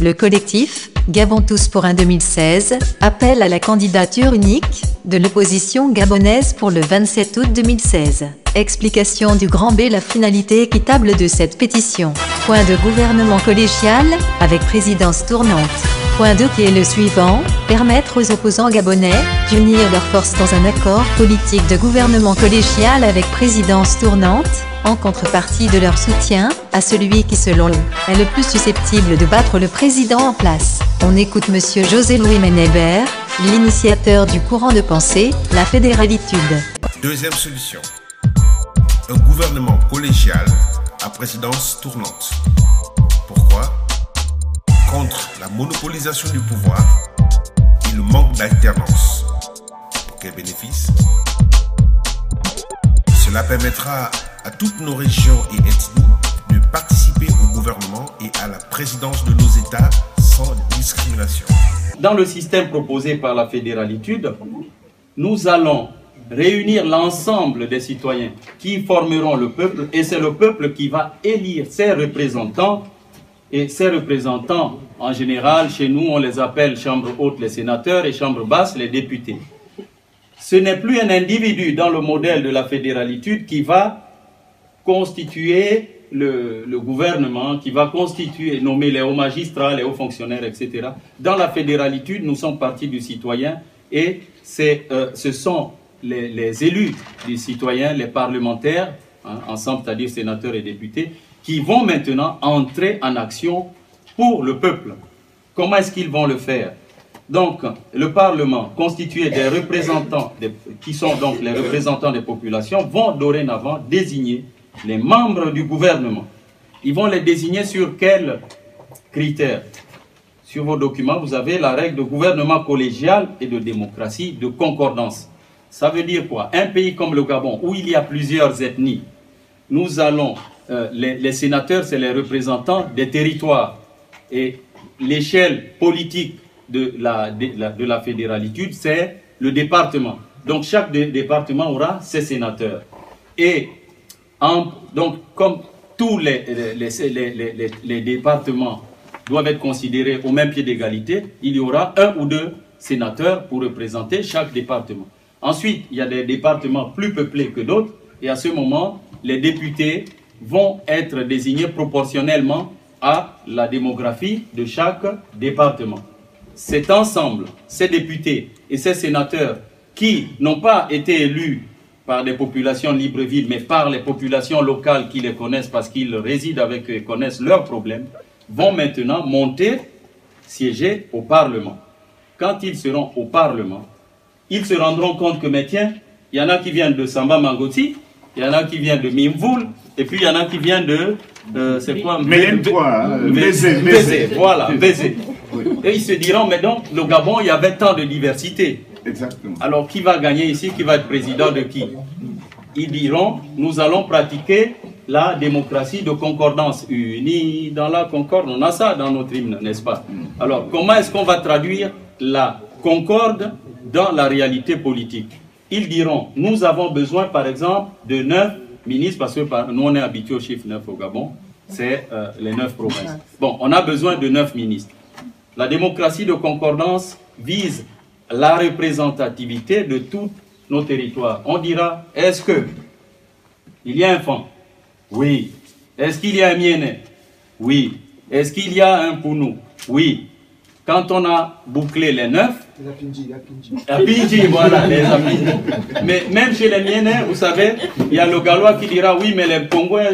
Le collectif Gabon tous pour un 2016 appelle à la candidature unique de l'opposition gabonaise pour le 27 août 2016. Explication du Grand B. La finalité équitable de cette pétition. Point de gouvernement collégial avec présidence tournante. Point 2 qui est le suivant, permettre aux opposants gabonais d'unir leurs forces dans un accord politique de gouvernement collégial avec présidence tournante, en contrepartie de leur soutien à celui qui, selon eux, est le plus susceptible de battre le président en place. On écoute Monsieur José-Louis Ménébert, l'initiateur du courant de pensée, la fédéralitude. Deuxième solution, un gouvernement collégial à présidence tournante. Pourquoi? Contre la monopolisation du pouvoir et le manque d'alternance. Pour quel bénéfice? Cela permettra à toutes nos régions et ethnies de participer au gouvernement et à la présidence de nos États sans discrimination. Dans le système proposé par la fédéralitude, nous allons réunir l'ensemble des citoyens qui formeront le peuple, et c'est le peuple qui va élire ses représentants. Et ces représentants, en général, chez nous, on les appelle chambre haute les sénateurs et chambre basse les députés. Ce n'est plus un individu dans le modèle de la fédéralitude qui va constituer le gouvernement, qui va constituer, nommer les hauts magistrats, les hauts fonctionnaires, etc. Dans la fédéralitude, nous sommes partis du citoyen et ce sont les élus du citoyen, les parlementaires, hein, ensemble, c'est-à-dire sénateurs et députés, qui vont maintenant entrer en action pour le peuple. Comment est-ce qu'ils vont le faire? Donc, le Parlement, constitué des représentants, qui sont donc les représentants des populations, vont dorénavant désigner les membres du gouvernement. Ils vont les désigner sur quels critères? Sur vos documents, vous avez la règle de gouvernement collégial et de démocratie de concordance. Ça veut dire quoi? Un pays comme le Gabon, où il y a plusieurs ethnies, nous allons... les sénateurs, c'est les représentants des territoires. Et l'échelle politique de la fédéralitude, c'est le département. Donc chaque département aura ses sénateurs. Et donc comme tous les départements doivent être considérés au même pied d'égalité, il y aura un ou deux sénateurs pour représenter chaque département. Ensuite, il y a des départements plus peuplés que d'autres. Et à ce moment, les députés vont être désignés proportionnellement à la démographie de chaque département. Cet ensemble, ces députés et ces sénateurs qui n'ont pas été élus par des populations de Libreville, mais par les populations locales qui les connaissent parce qu'ils résident avec eux et connaissent leurs problèmes, vont maintenant monter, siéger au Parlement. Quand ils seront au Parlement, ils se rendront compte que, mais tiens, il y en a qui viennent de Samba Mangoti, il y en a qui viennent de Mimvoul, et puis il y en a qui viennent de... c'est quoi? Bézé, voilà, Bézé. Oui. Et ils se diront, mais donc, le Gabon, il y avait tant de diversité. Exactement. Alors, qui va gagner ici? Qui va être président de qui? Ils diront, nous allons pratiquer la démocratie de concordance. Unis dans la concorde, on a ça dans notre hymne, n'est-ce pas? Alors, comment est-ce qu'on va traduire la concorde dans la réalité politique? Ils diront, nous avons besoin, par exemple, de 9 ministres, parce que nous, on est habitué au chiffre 9 au Gabon, c'est les 9 provinces. Bon, on a besoin de 9 ministres. La démocratie de concordance vise la représentativité de tous nos territoires. On dira, est-ce qu'il y a un Fan? Oui. Est-ce qu'il y a un Mienné? Oui. Est-ce qu'il y a un Pounou? Oui. Quand on a bouclé les 9, la Pidji, voilà, les amis. Mais même chez les Mienais, vous savez, il y a le Gallois qui dira, oui, mais les Pongouins,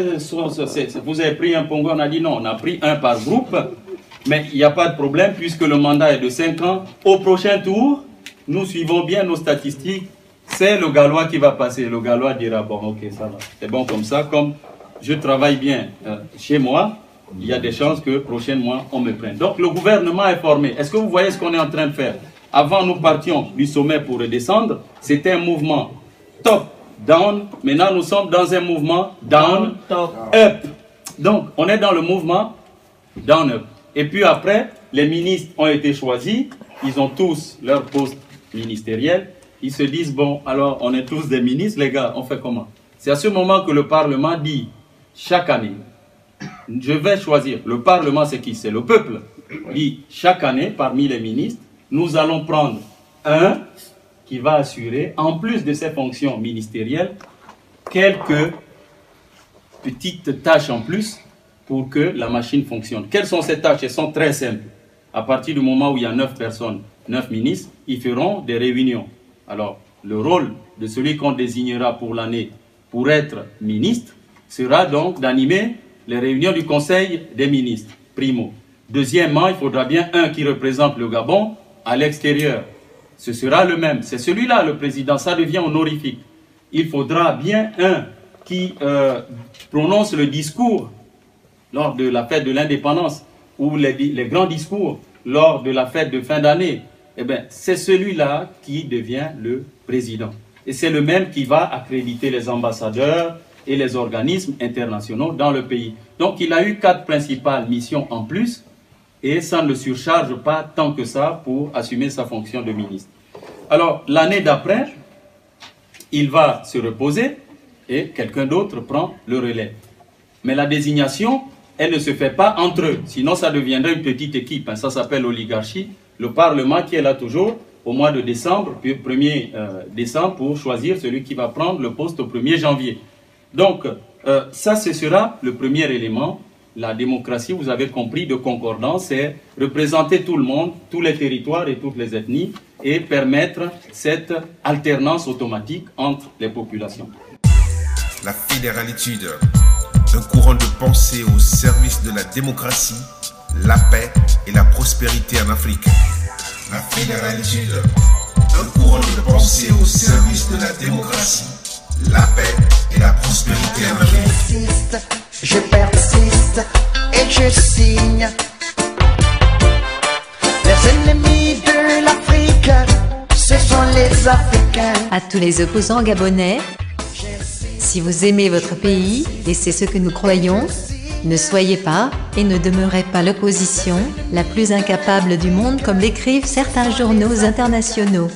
vous avez pris un Pongouin, on a dit non, on a pris un par groupe, mais il n'y a pas de problème puisque le mandat est de 5 ans. Au prochain tour, nous suivons bien nos statistiques, c'est le Gallois qui va passer. Le Gallois dira, bon, ok, ça va, c'est bon comme ça, comme je travaille bien chez moi, il y a des chances que prochainement on me prenne. Donc le gouvernement est formé. Est-ce que vous voyez ce qu'on est en train de faire? Avant, nous partions du sommet pour redescendre. C'était un mouvement top-down. Maintenant, nous sommes dans un mouvement down-up. Donc, on est dans le mouvement down-up. Et puis après, les ministres ont été choisis. Ils ont tous leur poste ministériel. Ils se disent, bon, alors, on est tous des ministres, les gars, on fait comment? C'est à ce moment que le Parlement dit, chaque année, je vais choisir. Le Parlement, c'est qui? C'est le peuple. dit chaque année, parmi les ministres, nous allons prendre un qui va assurer, en plus de ses fonctions ministérielles, quelques petites tâches en plus pour que la machine fonctionne. Quelles sont ces tâches? Elles sont très simples. À partir du moment où il y a 9 personnes, 9 ministres, ils feront des réunions. Alors, le rôle de celui qu'on désignera pour l'année pour être ministre sera donc d'animer les réunions du Conseil des ministres, primo. Deuxièmement, il faudra bien un qui représente le Gabon à l'extérieur. Ce sera le même. C'est celui-là, le président. Ça devient honorifique. Il faudra bien un qui prononce le discours lors de la fête de l'indépendance ou les grands discours lors de la fête de fin d'année. Eh bien, c'est celui-là qui devient le président. Et c'est le même qui va accréditer les ambassadeurs et les organismes internationaux dans le pays. Donc, il a eu 4 principales missions en plus et ça ne le surcharge pas tant que ça pour assumer sa fonction de ministre. Alors, l'année d'après, il va se reposer et quelqu'un d'autre prend le relais. Mais la désignation, elle ne se fait pas entre eux, sinon ça deviendrait une petite équipe. Ça s'appelle l'oligarchie. Le Parlement qui est là toujours au mois de décembre, 1er décembre, pour choisir celui qui va prendre le poste au 1er janvier. Donc, ça, ce sera le premier élément. La démocratie, vous avez compris, de concordance, c'est représenter tout le monde, tous les territoires et toutes les ethnies et permettre cette alternance automatique entre les populations. La fédéralitude, un courant de pensée au service de la démocratie, la paix et la prospérité en Afrique. La fédéralitude, un courant de pensée au service de la démocratie, la paix et la prospérité en Afrique. Je persiste et je signe. Les ennemis de l'Afrique, ce sont les Africains. À tous les opposants gabonais, si vous aimez votre pays, et c'est ce que nous croyons, ne soyez pas et ne demeurez pas l'opposition la plus incapable du monde comme l'écrivent certains journaux internationaux.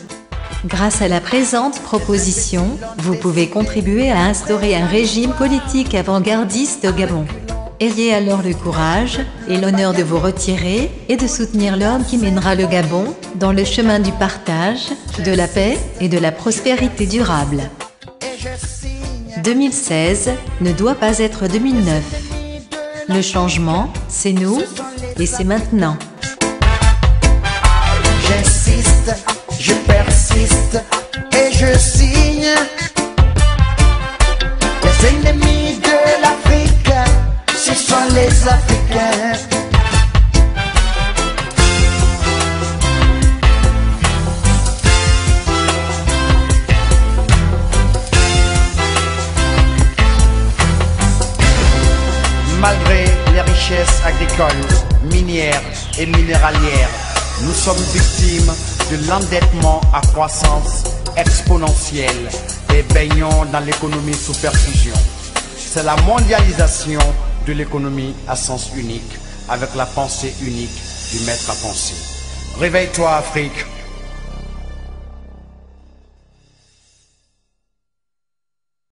Grâce à la présente proposition, vous pouvez contribuer à instaurer un régime politique avant-gardiste au Gabon. Ayez alors le courage et l'honneur de vous retirer et de soutenir l'homme qui mènera le Gabon dans le chemin du partage, de la paix et de la prospérité durable. 2016 ne doit pas être 2009. Le changement, c'est nous et c'est maintenant. J'insiste, je persiste et je signe. Les ennemis de l'Afrique, ce sont les Africains. Malgré les richesses agricoles, minières et minéralières, nous sommes victimes de l'endettement à croissance exponentielle et baignons dans l'économie sous perfusion. C'est la mondialisation de l'économie à sens unique, avec la pensée unique du maître à penser. Réveille-toi Afrique,